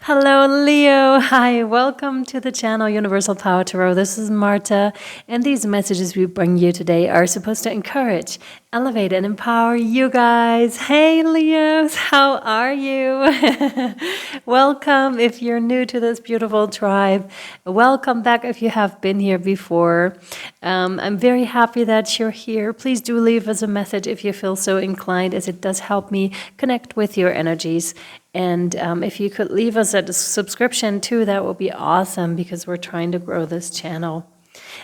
Hello, Leo. Hi, welcome to the channel Universal Power Tarot. This is Marta, and these messages we bring you today are supposed to encourage, elevate, and empower you guys. Hey, Leos, how are you? Welcome if you're new to this beautiful tribe. Welcome back if you have been here before. I'm very happy that you're here. Please do leave us a message if you feel so inclined, as it does help me connect with your energies. And if you could leave us a subscription too, that would be awesome, because we're trying to grow this channel.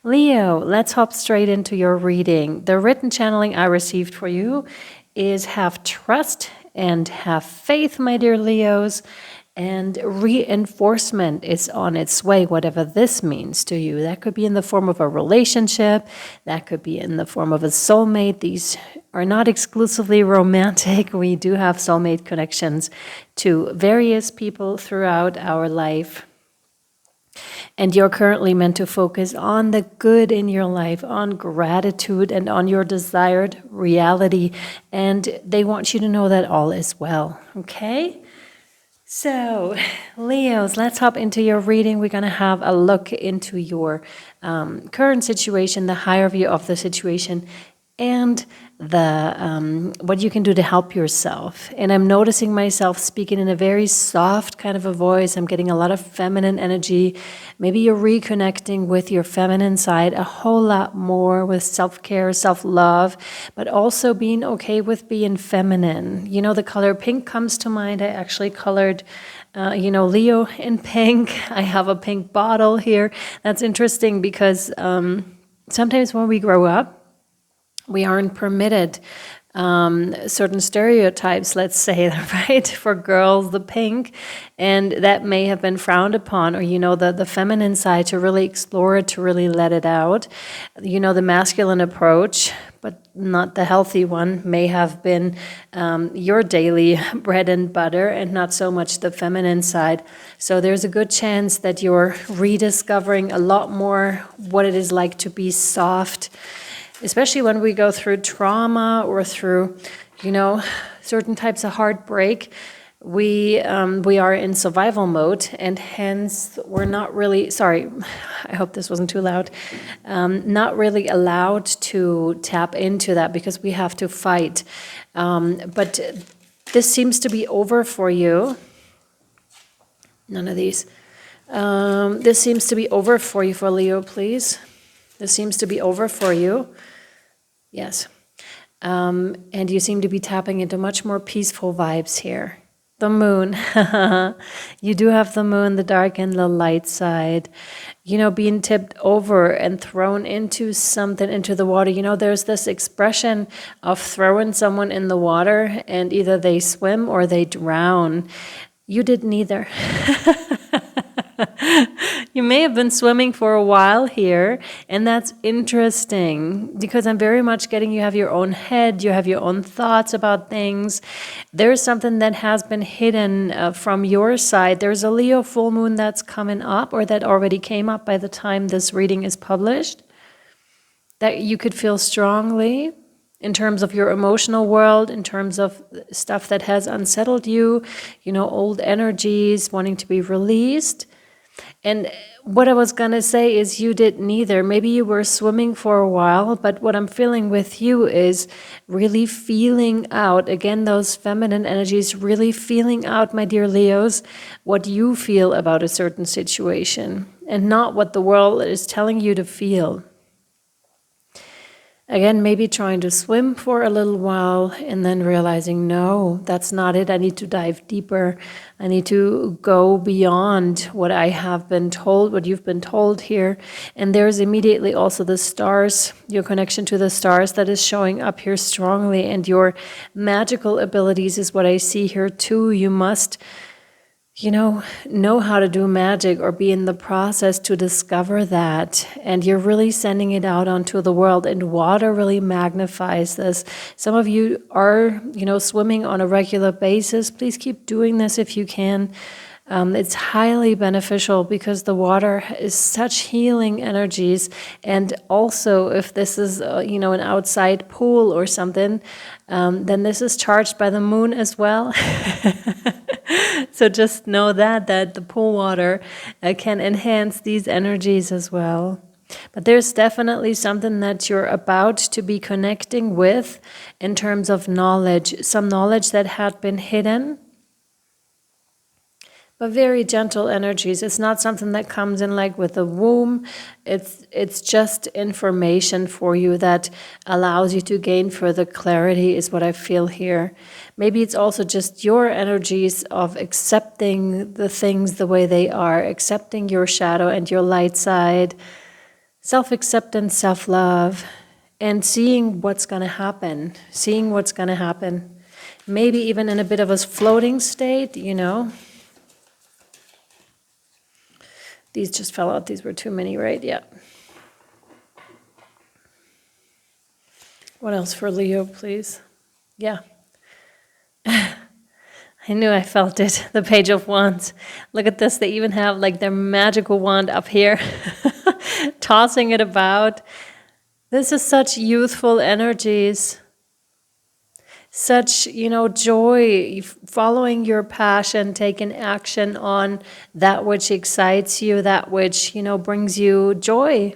Leo, let's hop straight into your reading. The written channeling I received for you is have trust and have faith, my dear Leos. And reinforcement is on its way, whatever this means to you. That could be in the form of a relationship. That could be in the form of a soulmate. These are not exclusively romantic. We do have soulmate connections to various people throughout our life. And you're currently meant to focus on the good in your life, on gratitude, and on your desired reality. And they want you to know that all is well, okay? So, Leos, let's hop into your reading. We're going to have a look into your current situation, the higher view of the situation, and the what you can do to help yourself. And I'm noticing myself speaking in a very soft kind of a voice. I'm getting a lot of feminine energy. Maybe you're reconnecting with your feminine side a whole lot more, with self-care, self-love, but also being okay with being feminine. You know, the color pink comes to mind. I actually colored Leo in pink. I have a pink bottle here. That's interesting because sometimes when we grow up, we aren't permitted certain stereotypes, let's say, right? For girls, the pink, and that may have been frowned upon, or, the feminine side, to really explore it, to really let it out. The masculine approach, but not the healthy one, may have been your daily bread and butter, and not so much the feminine side. So there's a good chance that you're rediscovering a lot more what it is like to be soft, especially when we go through trauma or through, certain types of heartbreak. We are in survival mode, and hence we're not really, sorry, I hope this wasn't too loud, not really allowed to tap into that, because we have to fight. But this seems to be over for you. None of these. This seems to be over for you, for Leo, please. This seems to be over for you. Yes. And you seem to be tapping into much more peaceful vibes here. The moon. You do have the moon, the dark and the light side. Being tipped over and thrown into something, into the water. There's this expression of throwing someone in the water, and either they swim or they drown. You did neither. You may have been swimming for a while here, and that's interesting, because I'm very much getting you have your own head, you have your own thoughts about things. There's something that has been hidden from your side. There's a Leo full moon that's coming up, or that already came up by the time this reading is published, that you could feel strongly in terms of your emotional world, in terms of stuff that has unsettled you, old energies wanting to be released. And what I was going to say is, you did neither. Maybe you were swimming for a while, but what I'm feeling with you is really feeling out, again, those feminine energies, really feeling out, my dear Leos, what you feel about a certain situation, and not what the world is telling you to feel. Again, maybe trying to swim for a little while, and then realizing, no, that's not it. I need to dive deeper. I need to go beyond what I have been told, what you've been told here. And there's immediately also the stars, your connection to the stars, that is showing up here strongly. And your magical abilities is what I see here too. You must know how to do magic, or be in the process to discover that. And you're really sending it out onto the world, and water really magnifies this. Some of you are, swimming on a regular basis. Please keep doing this if you can. It's highly beneficial, because the water is such healing energies. And also, if this is, an outside pool or something, then this is charged by the moon as well. So just know that the pool water can enhance these energies as well. But there's definitely something that you're about to be connecting with in terms of knowledge, some knowledge that had been hidden, but very gentle energies. It's not something that comes in like with a womb. It's just information for you that allows you to gain further clarity, is what I feel here. Maybe it's also just your energies of accepting the things the way they are, accepting your shadow and your light side, self-acceptance, self-love, and seeing what's going to happen, Maybe even in a bit of a floating state, These just fell out. These were too many, right? Yeah. What else for Leo, please? Yeah. I knew I felt it. The Page of Wands. Look at this. They even have like their magical wand up here, tossing it about. This is such youthful energies. Such, joy, following your passion, taking action on that which excites you, that which, brings you joy.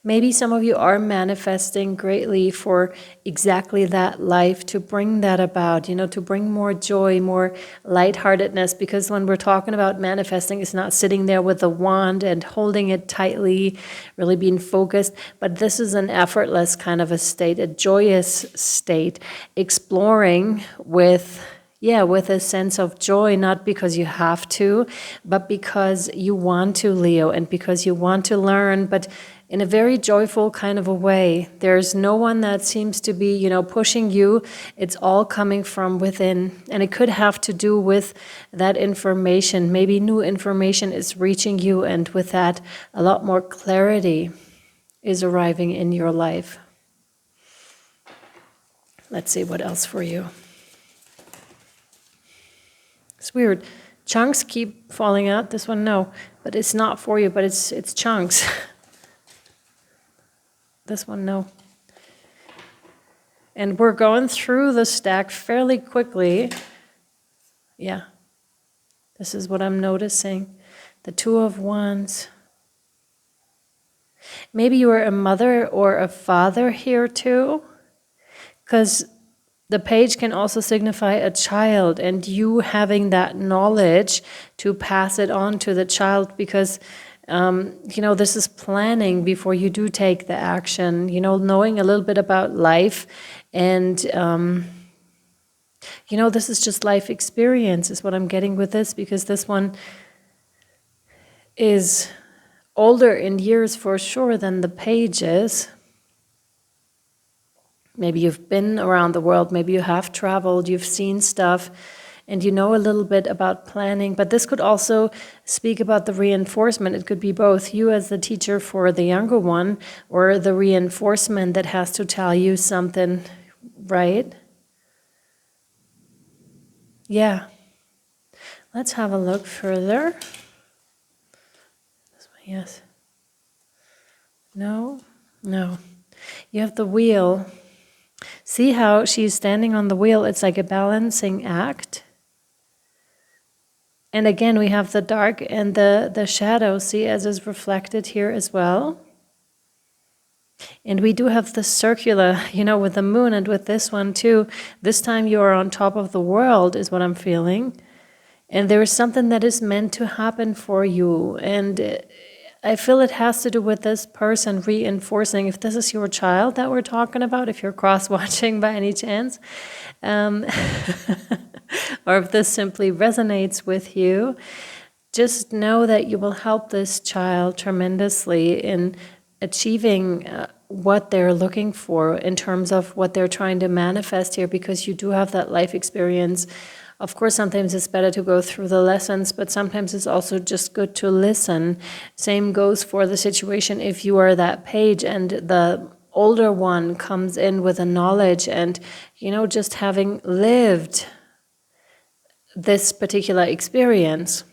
Maybe some of you are manifesting greatly for exactly that life, to bring that about, to bring more joy, more lightheartedness, because when we're talking about manifesting, it's not sitting there with a wand and holding it tightly, really being focused, but this is an effortless kind of a state, a joyous state, exploring with a sense of joy, not because you have to, but because you want to, Leo, and because you want to learn, but in a very joyful kind of a way. There's no one that seems to be, pushing you. It's all coming from within. And it could have to do with that information. Maybe new information is reaching you, and with that, a lot more clarity is arriving in your life. Let's see what else for you. It's weird. Chunks keep falling out. This one, no. But it's not for you, but it's chunks. This one, no. And we're going through the stack fairly quickly. Yeah. This is what I'm noticing. The Two of Wands. Maybe you are a mother or a father here too, because the page can also signify a child, and you having that knowledge to pass it on to the child, because this is planning before you do take the action, knowing a little bit about life, and this is just life experience is what I'm getting with this, because this one is older in years for sure than the pages. Maybe you've been around the world, maybe you have traveled, you've seen stuff, and you know a little bit about planning. But this could also speak about the reinforcement. It could be both you as the teacher for the younger one, or the reinforcement that has to tell you something, right? Yeah. Let's have a look further. This way, yes. No? No. You have the wheel. See how she's standing on the wheel? It's like a balancing act. And again, we have the dark and the shadow, see, as is reflected here as well. And we do have the circular, with the moon, and with this one too. This time you are on top of the world, is what I'm feeling. And there is something that is meant to happen for you. And I feel it has to do with this person reinforcing, if this is your child that we're talking about, if you're cross-watching by any chance, or if this simply resonates with you, just know that you will help this child tremendously in achieving what they're looking for in terms of what they're trying to manifest here, because you do have that life experience. Of course, sometimes it's better to go through the lessons, but sometimes it's also just good to listen. Same goes for the situation if you are that page and the older one comes in with a knowledge and, just having lived this particular experience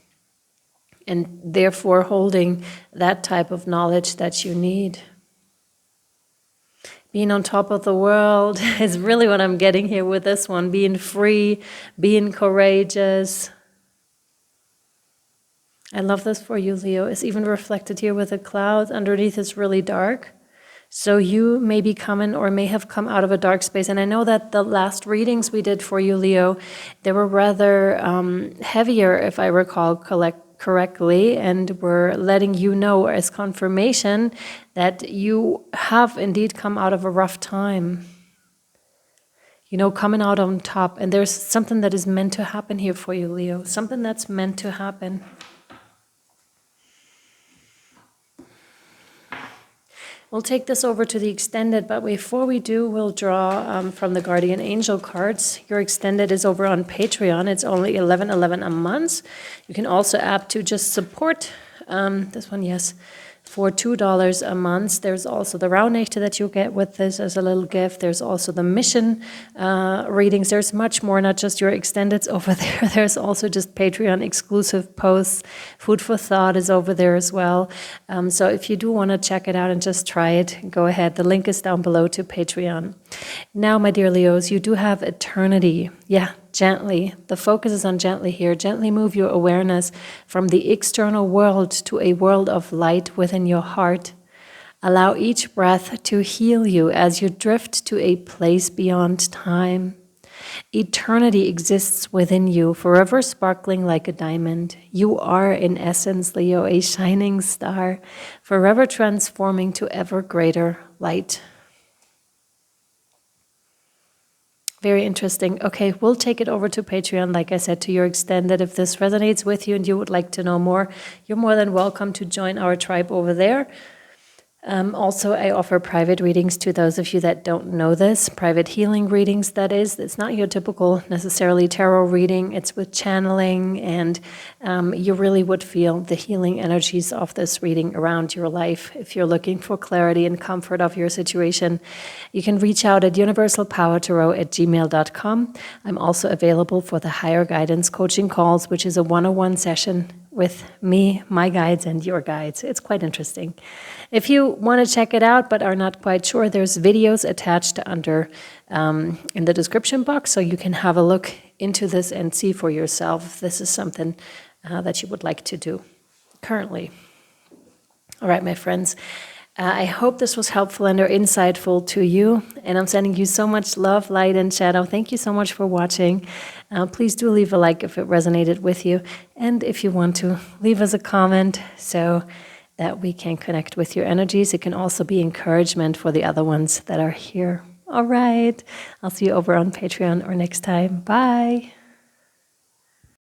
and therefore holding that type of knowledge that you need. Being on top of the world is really what I'm getting here with this one. Being free, being courageous. I love this for you, Leo. It's even reflected here with the clouds. Underneath it's really dark. So you may be coming or may have come out of a dark space. And I know that the last readings we did for you, Leo, they were rather heavier, if I recall correctly, and we're letting you know as confirmation that you have indeed come out of a rough time. You know, coming out on top. And there's something that is meant to happen here for you, Leo. Something that's meant to happen. We'll take this over to the extended, but before we do, we'll draw from the Guardian Angel cards. Your extended is over on Patreon. It's only $11.11 a month. You can also opt to just support this one, yes, for $2 a month. There's also the Raunächte that you get with this as a little gift. There's also the mission readings. There's much more, not just your extendeds over there. There's also just Patreon exclusive posts. Food for thought is over there as well. So if you do want to check it out and just try it, go ahead. The link is down below to Patreon. Now, my dear Leos, you do have eternity. Yeah. Gently. The focus is on gently here. Gently move your awareness from the external world to a world of light within your heart. Allow each breath to heal you as you drift to a place beyond time. Eternity exists within you, forever sparkling like a diamond. You are, in essence, Leo, a shining star, forever transforming to ever greater light. Very interesting. Okay, we'll take it over to Patreon, like I said, to your extended. If this resonates with you and you would like to know more, you're more than welcome to join our tribe over there. Also, I offer private readings to those of you that don't know this. Private healing readings, that is. It's not your typical necessarily tarot reading. It's with channeling, and you really would feel the healing energies of this reading around your life. If you're looking for clarity and comfort of your situation, you can reach out at universalpowertarot@gmail.com. I'm also available for the higher guidance coaching calls, which is a one-on-one session with me, my guides, and your guides. It's quite interesting. If you want to check it out but are not quite sure, there's videos attached under in the description box, so you can have a look into this and see for yourself if this is something that you would like to do currently. All right, my friends. I hope this was helpful and or insightful to you, and I'm sending you so much love, light, and shadow. Thank you so much for watching. Please do leave a like if it resonated with you, and if you want to, leave us a comment so that we can connect with your energies. It can also be encouragement for the other ones that are here. All right, I'll see you over on Patreon or next time. Bye.